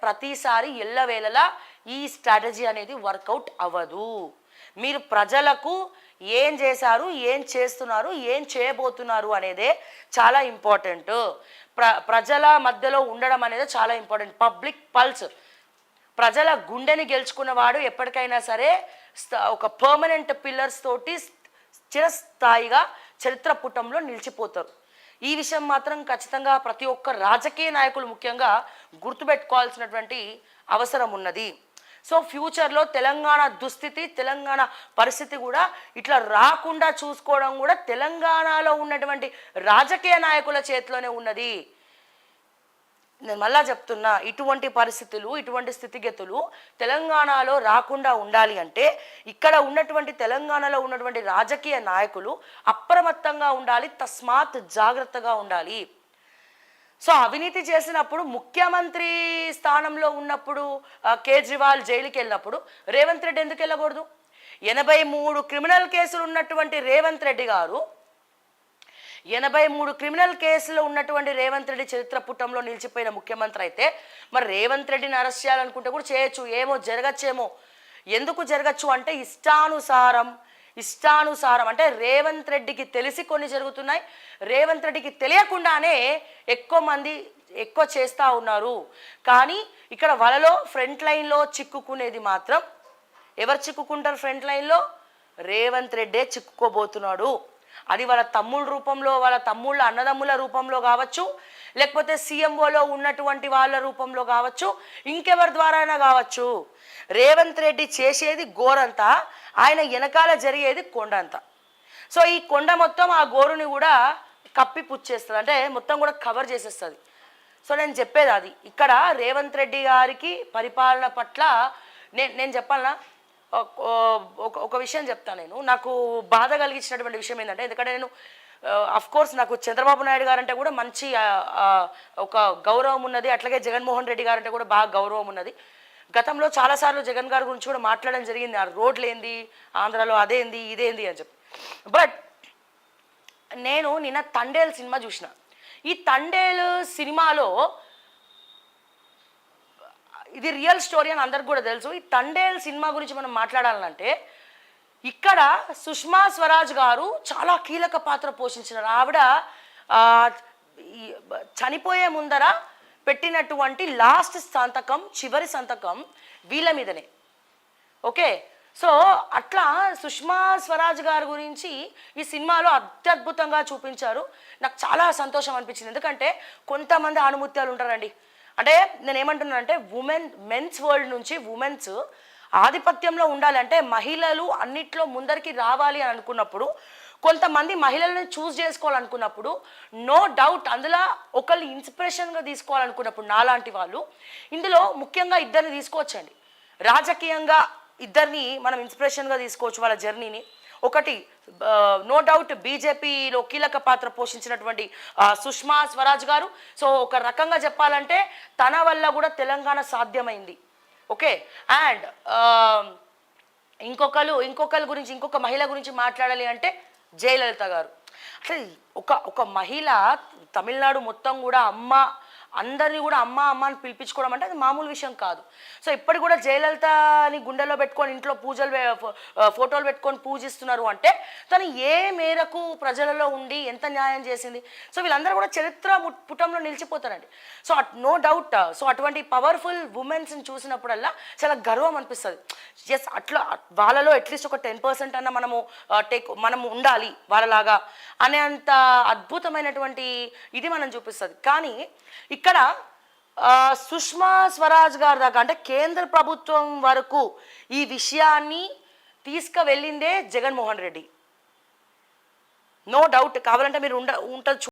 ప్రతిసారి ఎల్లవేళలా ఈ స్ట్రాటజీ అనేది వర్కౌట్ అవ్వదు. మీరు ప్రజలకు ఏం చేశారు, ఏం చేస్తున్నారు, ఏం చేయబోతున్నారు అనేదే చాలా ఇంపార్టెంట్. ప్రజల మధ్యలో ఉండడం అనేది చాలా ఇంపార్టెంట్. పబ్లిక్ పల్స్, ప్రజల గుండెని గెలుచుకున్నవాడు ఎప్పటికైనా సరే ఒక పర్మనెంట్ పిల్లర్స్ తోటి చిరస్థాయిగా చరిత్ర పుటంలో నిలిచిపోతారు. ఈ విషయం మాత్రం ఖచ్చితంగా ప్రతి ఒక్క రాజకీయ నాయకులు ముఖ్యంగా గుర్తుపెట్టుకోవాల్సినటువంటి అవసరం ఉన్నది. సో ఫ్యూచర్లో తెలంగాణ దుస్థితి, తెలంగాణ పరిస్థితి కూడా ఇట్లా రాకుండా చూసుకోవడం కూడా తెలంగాణలో ఉన్నటువంటి రాజకీయ నాయకుల చేతిలోనే ఉన్నది. నేను మళ్ళా చెప్తున్నా, ఇటువంటి పరిస్థితులు, ఇటువంటి స్థితిగతులు తెలంగాణలో రాకుండా ఉండాలి అంటే ఇక్కడ ఉన్నటువంటి తెలంగాణలో ఉన్నటువంటి రాజకీయ నాయకులు అప్రమత్తంగా ఉండాలి, తస్మాత్ జాగ్రత్తగా ఉండాలి. సో అవినీతి చేసినప్పుడు, ముఖ్యమంత్రి స్థానంలో ఉన్నప్పుడు కేజ్రీవాల్ జైలుకి వెళ్ళినప్పుడు రేవంత్ రెడ్డి ఎందుకు వెళ్ళకూడదు? 83 క్రిమినల్ కేసులు ఉన్నటువంటి రేవంత్ రెడ్డి గారు, 83 క్రిమినల్ కేసులు ఉన్నటువంటి రేవంత్ రెడ్డి చరిత్ర పుటంలో నిలిచిపోయిన ముఖ్యమంత్రి అయితే మరి రేవంత్ రెడ్డిని అరెస్ట్ చేయాలనుకుంటే కూడా చేయొచ్చు, ఏమో జరగచ్చేమో. ఎందుకు జరగచ్చు అంటే ఇష్టానుసారం అంటే రేవంత్ రెడ్డికి తెలిసి కొన్ని జరుగుతున్నాయి, రేవంత్ రెడ్డికి తెలియకుండానే ఎక్కువ చేస్తూ ఉన్నారు. కానీ ఇక్కడ వలలో ఫ్రంట్ లైన్లో చిక్కుకునేది మాత్రం ఎవరు చిక్కుకుంటారు? ఫ్రంట్ లైన్లో రేవంత్ రెడ్డే చిక్కుకోబోతున్నాడు. అది వాళ్ళ తమ్ముళ్ళ రూపంలో, వాళ్ళ తమ్ముళ్ళ అన్నదమ్ముల రూపంలో కావచ్చు, లేకపోతే సీఎంఓలో ఉన్నటువంటి వాళ్ళ రూపంలో కావచ్చు, ఇంకెవరి ద్వారానే కావచ్చు. రేవంత్ రెడ్డి చేసేది గోరంతా, ఆయన వెనకాల జరిగేది కొండంతా. సో ఈ కొండ మొత్తం ఆ గోరుని కూడా కప్పి పుచ్చేస్తుంది, అంటే మొత్తం కూడా కవర్ చేసేస్తుంది. సో నేను చెప్పేది అది. ఇక్కడ రేవంత్ రెడ్డి గారికి పరిపాలన పట్ల నేను చెప్పాలనా, ఒక విషయం చెప్తాను. నాకు బాధ కలిగించినటువంటి విషయం ఏంటంటే, ఎందుకంటే నేను కోర్స్ నాకు చంద్రబాబు నాయుడు గారు అంటే కూడా మంచి ఒక గౌరవం ఉన్నది, అట్లాగే జగన్మోహన్ రెడ్డి గారు అంటే కూడా బాగా గౌరవం ఉన్నది. గతంలో చాలాసార్లు జగన్ గారి గురించి కూడా మాట్లాడడం జరిగింది, ఆ రోడ్లు ఏంది, ఆంధ్రాలో అదేంది ఇదేంది అని చెప్పి. బట్ నేను నిన్న తండేల్ సినిమా చూసిన. ఈ తండేల్ సినిమాలో ఇది రియల్ స్టోరీ అని అందరికి కూడా తెలుసు. ఈ తండేల్ సినిమా గురించి మనం మాట్లాడాలంటే ఇక్కడ సుష్మా స్వరాజ్ గారు చాలా కీలక పాత్ర పోషించినారు. ఆవిడ చనిపోయే ముందర పెట్టినటువంటి లాస్ట్ సంతకం, చివరి సంతకం వీళ్ళ మీదనే. ఓకే, సో అట్లా సుష్మా స్వరాజ్ గారి గురించి ఈ సినిమాలో అత్యద్భుతంగా చూపించారు. నాకు చాలా సంతోషం అనిపించింది, ఎందుకంటే కొంతమంది ఆణిముత్యాలు ఉంటారండి. అంటే నేను ఏమంటున్నానంటే, మెన్స్ వరల్డ్ నుంచి ఉమెన్స్ ఆధిపత్యంలో ఉండాలంటే మహిళలు అన్నిట్లో ముందరికి రావాలి అని అనుకున్నప్పుడు, కొంతమంది మహిళలను చూస్ చేసుకోవాలనుకున్నప్పుడు, నో డౌట్ అందులో ఒకళ్ళు ఇన్స్పిరేషన్గా తీసుకోవాలనుకున్నప్పుడు నాలాంటి వాళ్ళు ఇందులో ముఖ్యంగా ఇద్దరిని తీసుకోవచ్చండి. రాజకీయంగా ఇద్దరిని మనం ఇన్స్పిరేషన్గా తీసుకోవచ్చు వాళ్ళ జర్నీని. ఒకటి నో డౌట్ బీజేపీలో కీలక పాత్ర పోషించినటువంటి సుష్మా స్వరాజ్ గారు. సో ఒక రకంగా చెప్పాలంటే తన వల్ల కూడా తెలంగాణ సాధ్యమైంది. ఓకే, అండ్ ఇంకొకరి గురించి, ఇంకొక మహిళ గురించి మాట్లాడాలి అంటే జయలలిత గారు. అట్లా ఒక మహిళ తమిళనాడు మొత్తం కూడా అందరినీ కూడా అమ్మ అని పిలిపించుకోవడం అంటే అది మామూలు విషయం కాదు. సో ఇప్పటికి కూడా జయలలితని గుండెలో పెట్టుకొని ఇంట్లో ఫోటోలు పెట్టుకొని పూజిస్తున్నారు అంటే తను ఏ మేరకు ప్రజలలో ఉండి ఎంత న్యాయం చేసింది. సో వీళ్ళందరూ కూడా చరిత్ర పుటంలో నిలిచిపోతారండి. So no doubt. సో అటువంటి పవర్ఫుల్ ఉమెన్స్ని చూసినప్పుడల్లా చాలా గర్వం అనిపిస్తుంది. ఎస్, అట్లా వాళ్ళలో అట్లీస్ట్ ఒక 10% అన్న మనము ఉండాలి వాళ్ళలాగా అనేంత అద్భుతమైనటువంటి ఇది మనం చూపిస్తుంది. కానీ ఇక్కడ సుష్మా స్వరాజ్ గారి దాకా అంటే కేంద్ర ప్రభుత్వం వరకు ఈ విషయాన్ని తీసుకువెళ్ళిందే జగన్మోహన్ రెడ్డి. No doubt. కావాలంటే మీరు ఉంటుంది